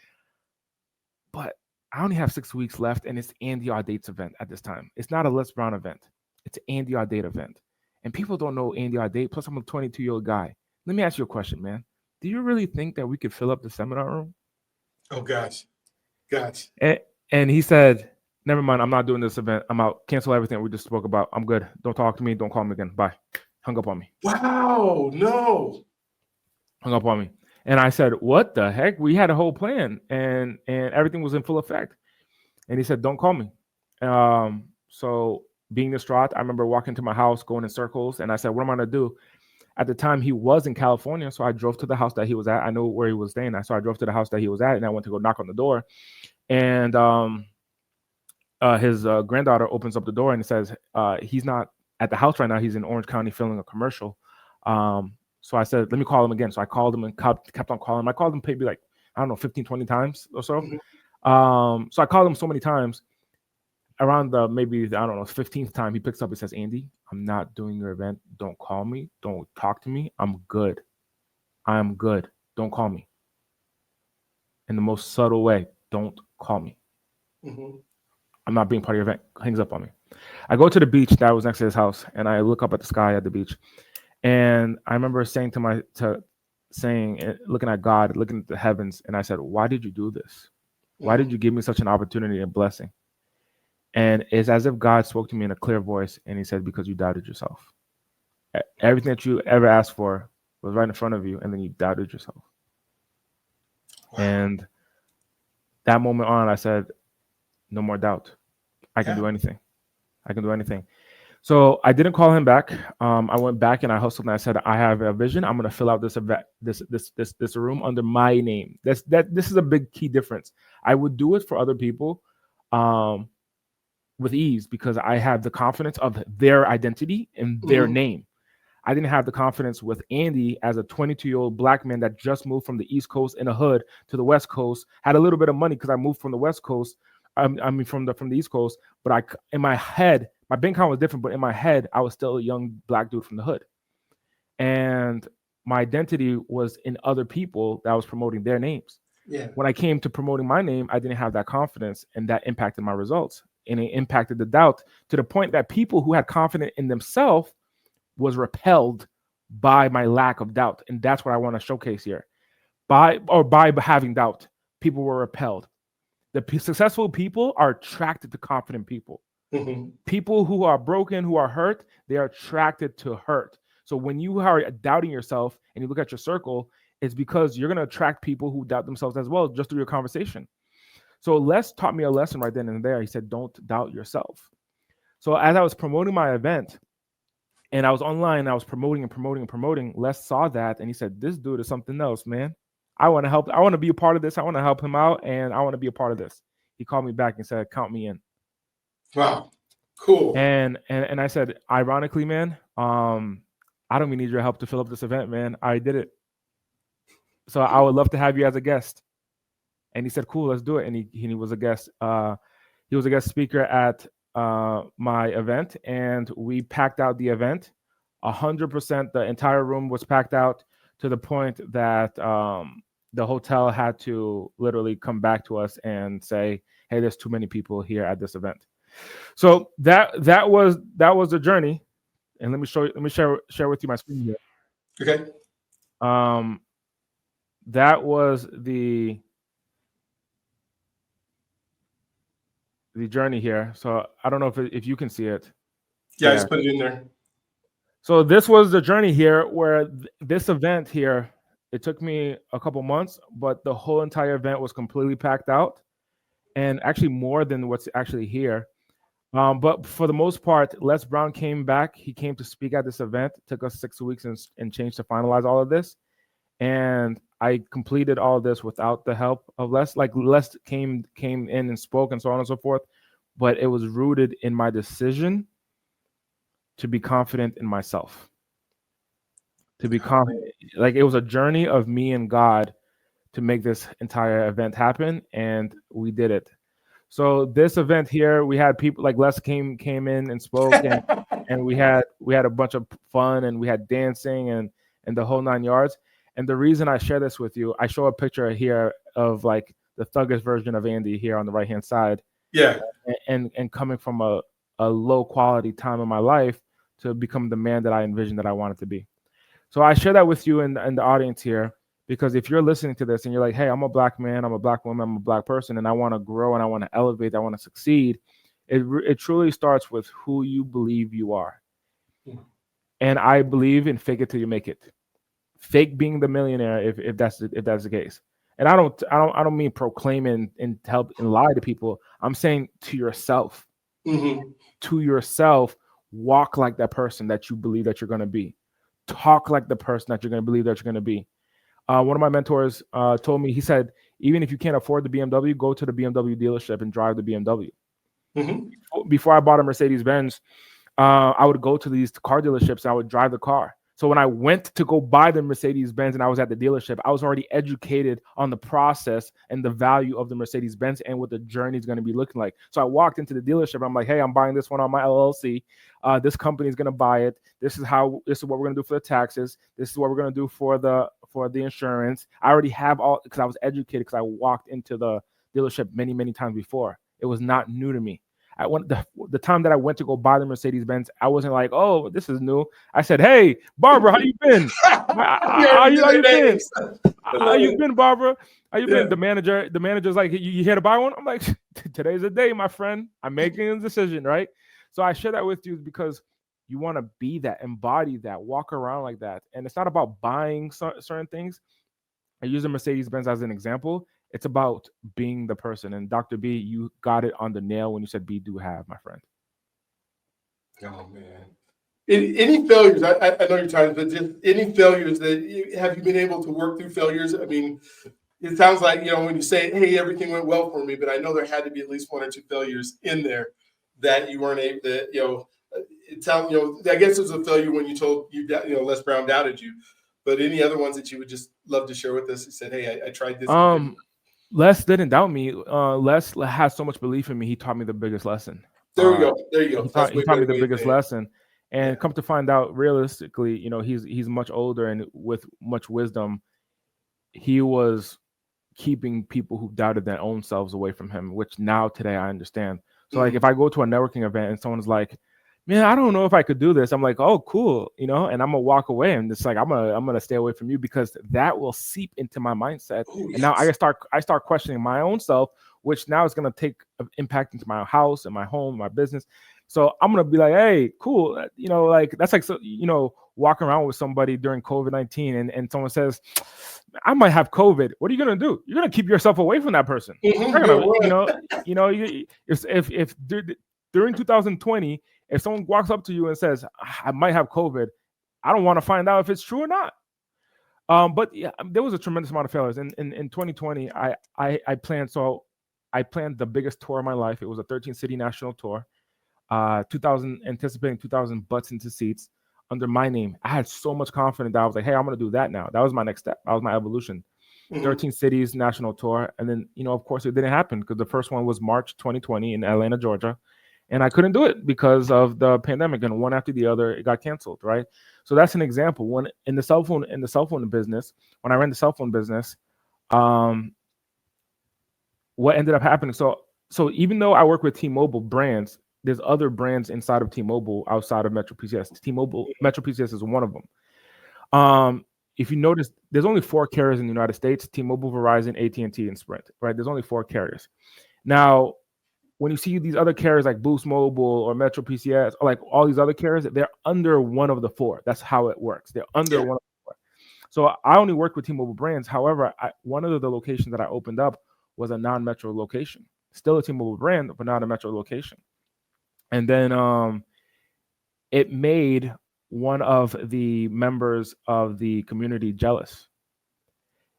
S1: but I only have 6 weeks left, and it's Andy Adate's event at this time. It's not a Les Brown event. It's an Andy Adate event. And people don't know Andy Adate, plus I'm a 22-year-old guy. Let me ask you a question, man. Do you really think that we could fill up the seminar room?
S2: Oh, gosh.
S1: And he said, never mind, I'm not doing this event. I'm out. Cancel everything we just spoke about. I'm good. Don't talk to me. Don't call me again. Bye. Hung up on me.
S2: Wow, no.
S1: Hung up on me. And I said, what the heck? We had a whole plan and everything was in full effect. And he said, don't call me. So being distraught, I remember walking to my house, going in circles. And I said, what am I going to do? At the time, he was in California. So I drove to the house that he was at. I knew where he was staying. So I drove to the house that he was at. And I went to go knock on the door. And his granddaughter opens up the door and says, he's not at the house right now. He's in Orange County filming a commercial. So I said, let me call him again. So I called him and kept on calling him. I called him maybe like, I don't know, 15, 20 times or so. Mm-hmm. So I called him so many times. Around the maybe, I don't know, 15th time, he picks up and says, Andy, I'm not doing your event. Don't call me. Don't talk to me. I'm good. I'm good. Don't call me. In the most subtle way, don't call me. Mm-hmm. I'm not being part of your event. Hangs up on me. I go to the beach that was next to his house, and I look up at the sky at the beach. And I remember saying looking at God, looking at the heavens, and I said, why did you do this? Why did you give me such an opportunity and blessing? And it's as if God spoke to me in a clear voice, and he said, because you doubted yourself. Everything that you ever asked for was right in front of you, and then you doubted yourself. Wow. And that moment on, I said, no more doubt. I can do anything. I can do anything. So I didn't call him back. I went back and I hustled and I said, I have a vision. I'm going to fill out this event, this room under my name. This is a big key difference. I would do it for other people with ease because I have the confidence of their identity and their name. I didn't have the confidence with Andy as a 22-year-old black man that just moved from the East Coast in a hood to the West Coast, had a little bit of money because I moved from the West Coast. From the East Coast, but in my head, my bank account was different, but in my head, I was still a young black dude from the hood. And my identity was in other people that was promoting their names. Yeah. When I came to promoting my name, I didn't have that confidence, and that impacted my results. And it impacted the doubt to the point that people who had confidence in themselves was repelled by my lack of doubt. And that's what I want to showcase here. By having doubt, people were repelled. The successful people are attracted to confident people. Mm-hmm. People who are broken, who are hurt, they are attracted to hurt. So when you are doubting yourself and you look at your circle, it's because you're going to attract people who doubt themselves as well, just through your conversation. So Les taught me a lesson right then and there. He said, don't doubt yourself. So as I was promoting my event and I was online, I was promoting. Les saw that and he said, this dude is something else, man. I want to help. I want to be a part of this. I want to help him out, and I want to be a part of this. He called me back and said, count me in.
S2: Wow. Cool.
S1: And I said, ironically, man, I don't even need your help to fill up this event, man. I did it. So I would love to have you as a guest. And he said, cool, let's do it. And he was a guest. He was a guest speaker at my event, and we packed out the event 100%. The entire room was packed out to the point that the hotel had to literally come back to us and say, hey, there's too many people here at this event. So that was the journey. And let me share with you my screen here.
S2: Okay.
S1: That was the journey here. So I don't know if you can see it.
S2: Yeah, I just put it in there.
S1: So this was the journey here, where this event here, it took me a couple months, but the whole entire event was completely packed out, and actually more than what's actually here. But for the most part, Les Brown came back. He came to speak at this event. It took us 6 weeks and change to finalize all of this. And I completed all of this without the help of Les. Like, Les came in and spoke and so on and so forth. But it was rooted in my decision to be confident in myself. To be confident. Like, it was a journey of me and God to make this entire event happen. And we did it. So this event here, we had people like Les came in and spoke, and we had a bunch of fun, and we had dancing and the whole 9 yards. And the reason I share this with you, I show a picture here of like the thuggish version of Andy here on the right hand side.
S2: Yeah.
S1: And coming from a low quality time in my life to become the man that I envisioned that I wanted to be. So I share that with you in the audience here. Because if you're listening to this and you're like, hey, I'm a Black man, I'm a Black woman, I'm a Black person, and I want to grow and I want to elevate, I want to succeed, it truly starts with who you believe you are. And I believe in fake it till you make it. Fake being the millionaire, if that's the case. And I don't mean proclaiming and help and lie to people. I'm saying to yourself.
S2: Mm-hmm.
S1: To yourself, walk like that person that you believe that you're going to be. Talk like the person that you're going to believe that you're going to be. One of my mentors told me, he said, even if you can't afford the BMW, go to the BMW dealership and drive the BMW. Mm-hmm. Before I bought a Mercedes-Benz, I would go to these car dealerships and I would drive the car. So when I went to go buy the Mercedes-Benz and I was at the dealership, I was already educated on the process and the value of the Mercedes-Benz and what the journey is going to be looking like. So I walked into the dealership. I'm like, hey, I'm buying this one on my LLC. This company is going to buy it. This is what we're going to do for the taxes. This is what we're going to do for the insurance. I already have all, because I was educated, because I walked into the dealership many, many times before. It was not new to me. The time that I went to go buy the Mercedes-Benz, I wasn't like, oh, this is new. I said, hey, Barbara, how you been? How you been? How you been, Barbara? How you been? The manager's like, you here to buy one? I'm like, today's the day, my friend. I'm making a decision, right? So I share that with you because you want to be that, embody that, walk around like that. And it's not about buying certain things. I use the Mercedes-Benz as an example. It's about being the person. And Dr. B, you got it on the nail when you said be, do, have, my friend.
S2: Oh, man. Any failures? I know you're trying, but just any failures have you been able to work through failures? I mean, it sounds like, when you say, hey, everything went well for me, but I know there had to be at least one or two failures in there that you weren't able to, it sounds, I guess it was a failure when you told Les Brown doubted you, but any other ones that you would just love to share with us? He said, hey, I tried this.
S1: Les didn't doubt me. Les has so much belief in me. He taught me the biggest lesson.
S2: There you go. He
S1: taught me the biggest lesson. And come to find out, realistically, he's much older and with much wisdom. He was keeping people who doubted their own selves away from him, which now today I understand. So like if I go to a networking event and someone's like, man, I don't know if I could do this, I'm like, oh, cool, and I'm gonna walk away and it's like I'm gonna stay away from you, because that will seep into my mindset. And now I start questioning my own self, which now is gonna take an impact into my house and my home, my business. So I'm gonna be like, hey, cool, like that's like, so, walking around with somebody during COVID-19 and someone says, I might have COVID. What are you gonna do? You're gonna keep yourself away from that person. If during 2020, if someone walks up to you and says, I might have COVID, I don't want to find out if it's true or not. But yeah, there was a tremendous amount of failures. In 2020, I planned the biggest tour of my life. It was a 13-city national tour. anticipating 2,000 butts into seats under my name. I had so much confidence that I was like, hey, I'm going to do that now. That was my next step. That was my evolution. 13 cities, national tour. And then, of course, it didn't happen because the first one was March 2020 in Atlanta, Georgia. And I couldn't do it because of the pandemic, and one after the other, it got canceled, right? So that's an example. When in the cell phone business, when I ran the cell phone business, what ended up happening? So even though I work with T-Mobile brands, there's other brands inside of T-Mobile outside of Metro PCS. Metro PCS is one of them. If you notice, there's only 4 carriers in the United States: T-Mobile, Verizon, AT&T, and Sprint. Right? There's only 4 carriers. Now, when you see these other carriers like Boost Mobile or Metro PCS or like all these other carriers, they're under one of the 4. That's how it works. They're under one of the 4. So I only work with T-Mobile brands. However, one of the locations that I opened up was a non-Metro location. Still a T-Mobile brand, but not a Metro location. And then it made one of the members of the community jealous.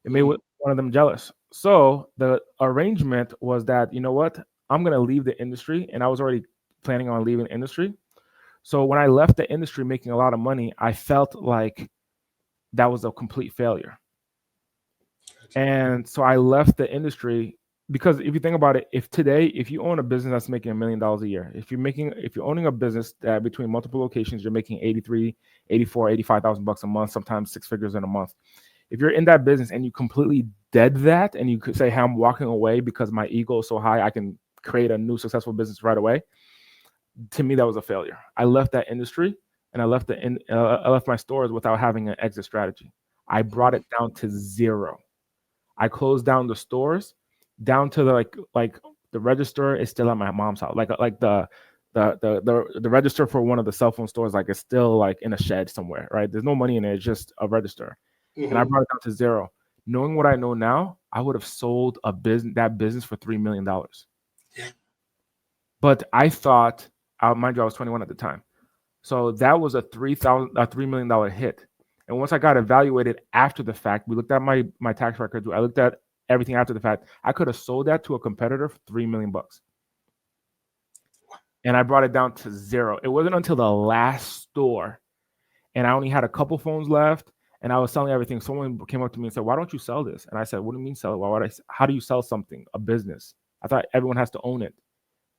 S1: It made one of them jealous. So the arrangement was that, you know what? I'm going to leave the industry, and I was already planning on leaving the industry. So when I left the industry making a lot of money, I felt like that was a complete failure. And so I left the industry because if you think about it, if you own a business that's making $1 million a year, if you're owning a business that between multiple locations, you're making 83, 84, 85,000 bucks a month, sometimes 6 figures in a month. If you're in that business and you completely dead that, and you could say, hey, I'm walking away because my ego is so high, I can create a new successful business right away. To me, that was a failure. I left that industry, and I left my stores without having an exit strategy. I brought it down to 0. I closed down the stores down to the the register is still at my mom's house. Like the register for one of the cell phone stores, like it's still like in a shed somewhere, right? There's no money in it. It's just a register. And I brought it down to 0. Knowing what I know now, I would have sold that business for $3 million. Yeah. But I thought, mind you, I was 21 at the time. So that was a $3 million hit. And once I got evaluated after the fact, we looked at my tax records. I looked at everything after the fact. I could have sold that to a competitor for $3 million. And I brought it down to 0. It wasn't until the last store, and I only had a couple phones left, and I was selling everything. Someone came up to me and said, why don't you sell this? And I said, what do you mean sell it? How do you sell something, a business? I thought everyone has to own it.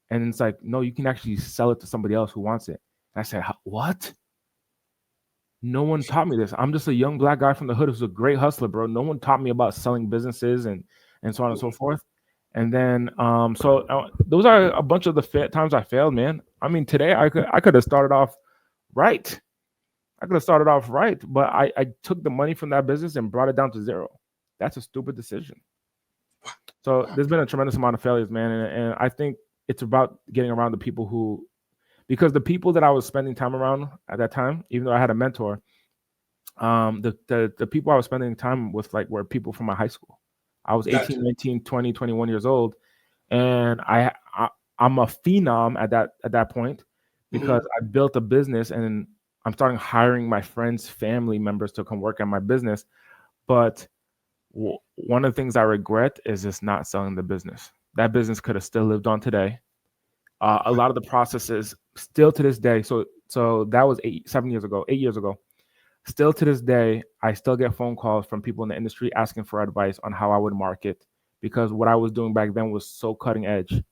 S1: And it's like, no, you can actually sell it to somebody else who wants it. And I said, what? No one taught me this. I'm just a young black guy from the hood who's a great hustler, bro. No one taught me about selling businesses and so on and so forth. And then, those are a bunch of the times I failed, man. I mean, today I could have started off right. But I took the money from that business and brought it down to 0. That's a stupid decision. So there's been a tremendous amount of failures, man. And I think it's about getting around the people because the people that I was spending time around at that time, even though I had a mentor, the people I was spending time with were people from my high school. I was 18, 19, 20, 21 years old. And I'm a phenom at that point because I built a business, and I'm starting hiring my friends' family members to come work at my business. But one of the things I regret is just not selling the business. That business could have still lived on today. A lot of the processes still to this day. So that was 8 years ago. Still to this day, I still get phone calls from people in the industry asking for advice on how I would market, because what I was doing back then was so cutting edge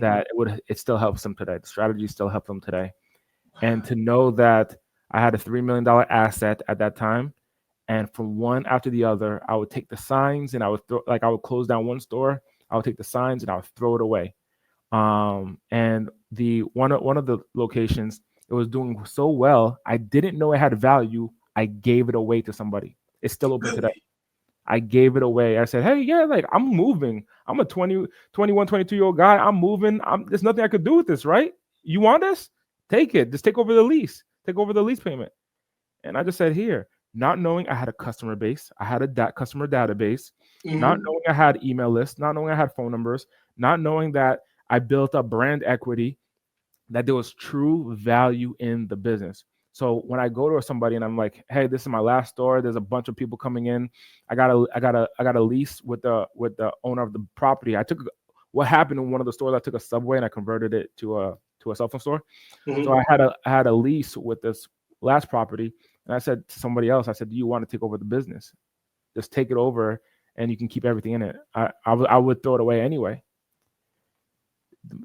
S1: that it still helps them today. The strategy still helps them today. And to know that I had a $3 million asset at that time, and from one after the other, I would take the signs and I would I would close down one store. I would take the signs and I would throw it away. And the one of the locations, it was doing so well, I didn't know it had value. I gave it away to somebody. It's still open today. I gave it away. I said, hey, yeah, I'm moving. I'm a 21, 22-year-old guy. I'm moving. There's nothing I could do with this, right? You want this? Take it. Just take over the lease. Take over the lease payment. And I just said, here, not knowing I had a customer base. I had a customer database. Not knowing I had email lists. Not knowing I had phone numbers. Not knowing that I built up brand equity, that there was true value in the business. So when I go to somebody and I'm like, hey, this is my last store. There's a bunch of people coming in. I got a lease with the owner of the property. What happened in one of the stores, I took a Subway and I converted it to a to a cell phone store.
S2: Mhm.
S1: So I had a lease with this last property, and I said to somebody else, I said, "Do you want to take over the business? Just take it over, and you can keep everything in it." I would throw it away anyway.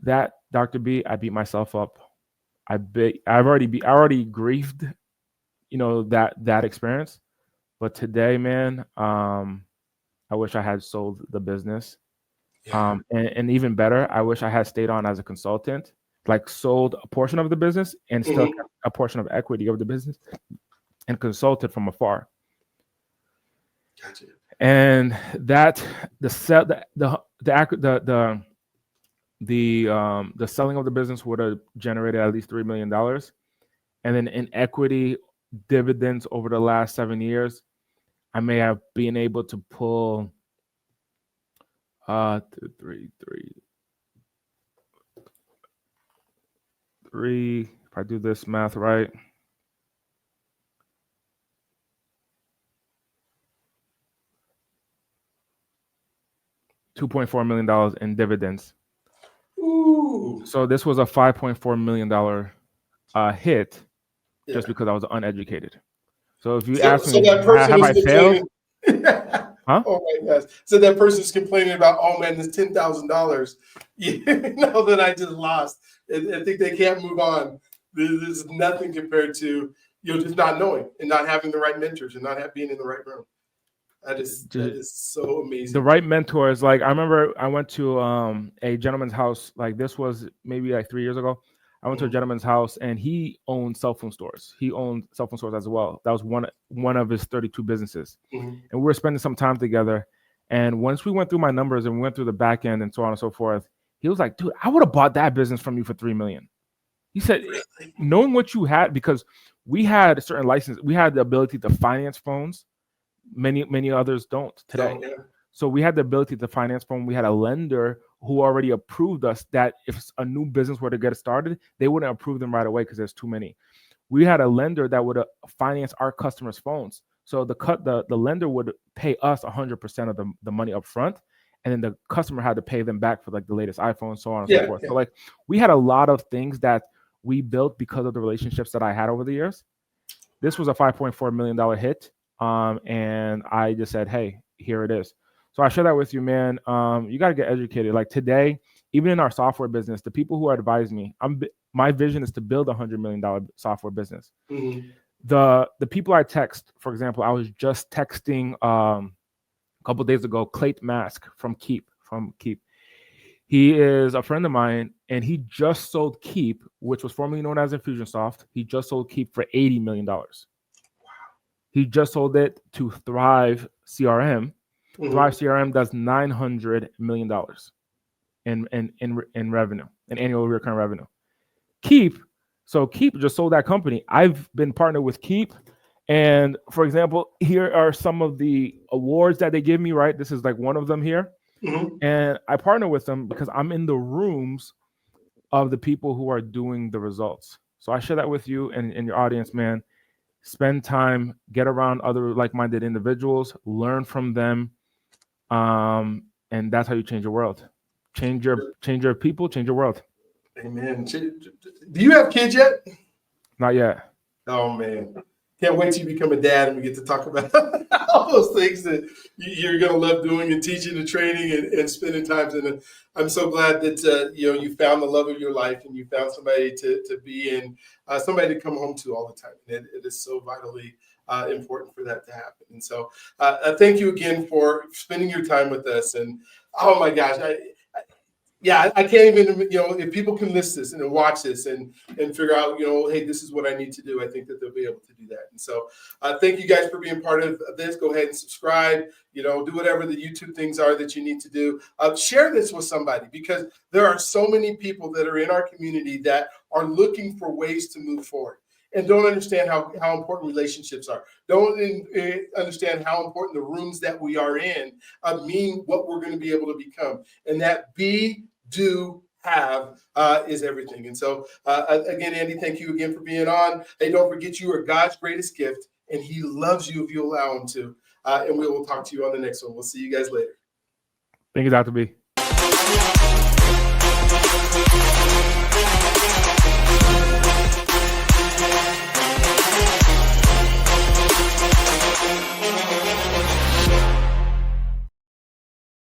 S1: That Dr. B, I beat myself up. I already grieved, that experience. But today, man, I wish I had sold the business.
S2: Yeah.
S1: And even better, I wish I had stayed on as a consultant, like sold a portion of the business and still
S2: Mhm.
S1: kept a portion of equity of the business and consulted from afar.
S2: Gotcha.
S1: And that the selling of the business would have generated at least $3 million. And then in equity dividends over the last 7 years, I may have been able to pull 3, if I do this math right, $2.4 million in dividends.
S2: Ooh.
S1: So this was a $5.4 million hit
S2: Yeah.
S1: just because I was uneducated. So if you
S2: So,
S1: ask
S2: so
S1: me,
S2: that person
S1: have
S2: is
S1: I failed?
S2: complaining.
S1: Huh?
S2: Oh my gosh! So that person's complaining about, oh man, this $10,000, that I just lost. And I think they can't move on. This is nothing compared to just not knowing and not having the right mentors and not being in the right room. That is so amazing.
S1: The right mentors. Like I remember I went to a gentleman's house, like this was maybe like 3 years ago. I went to a gentleman's house and he owned cell phone stores. He owned cell phone stores as well. That was one of his 32 businesses.
S2: Mhm.
S1: And we were spending some time together. And once we went through my numbers and we went through the back end and so on and so forth, he was like, "Dude, I would have bought that business from you for $3 million." He said, knowing what you had, because we had a certain license, we had the ability to finance phones. Many others don't today.
S2: Oh, yeah.
S1: So we had the ability to finance phone. We had a lender who already approved us that if a new business were to get started, they wouldn't approve them right away because there's too many. We had a lender that would finance our customers' phones. So the lender would pay us 100% of the money up front, and then the customer had to pay them back for like the latest iPhone, so on and so forth.
S2: Yeah.
S1: So like we had a lot of things that we built because of the relationships that I had over the years. This was a $5.4 million hit. And I just said, hey, here it is. So I share that with you, man. You got to get educated. Like today, even in our software business, the people who advise me, my vision is to build $100 million software business.
S2: Mhm.
S1: The people I text, for example, I was just texting a couple of days ago, Clayton Mask from Keep. He is a friend of mine, and he just sold Keep, which was formerly known as Infusionsoft. He just sold Keep for $80 million. He just sold it to Thrive CRM.
S2: Mhm.
S1: Thrive CRM does $900 million in revenue, in annual recurring revenue. Keep just sold that company. I've been partnered with Keep. And for example, here are some of the awards that they give me, right? This is like one of them here.
S2: Mhm.
S1: And I partner with them because I'm in the rooms of the people who are doing the results. So I share that with you and your audience, man. Spend time, get around other like-minded individuals, learn from them, and that's how you change your world. Change your people, change your world.
S2: Amen. Do you have kids yet?
S1: Not yet.
S2: Oh man, can't wait till you become a dad and we get to talk about all those things that you're going to love doing and teaching and training and spending time. And I'm so glad that you found the love of your life and you found somebody to be in, somebody to come home to all the time. It is so vitally important for that to happen. And so thank you again for spending your time with us. And oh my gosh, I can't even, if people can list this and watch this and figure out, hey, this is what I need to do, I think that they'll be able to do that. And so thank you guys for being part of this. Go ahead and subscribe, do whatever the YouTube things are that you need to do. Share this with somebody because there are so many people that are in our community that are looking for ways to move forward and don't understand how important relationships are. Don't understand how important the rooms that we are in mean what we're going to be able to become. And that do have is everything. And so again, Andy, thank you again for being on. Hey, don't forget you are God's greatest gift and he loves you if you allow him to. And we will talk to you on the next one. We'll see you guys later.
S1: Thank you, Dr. B.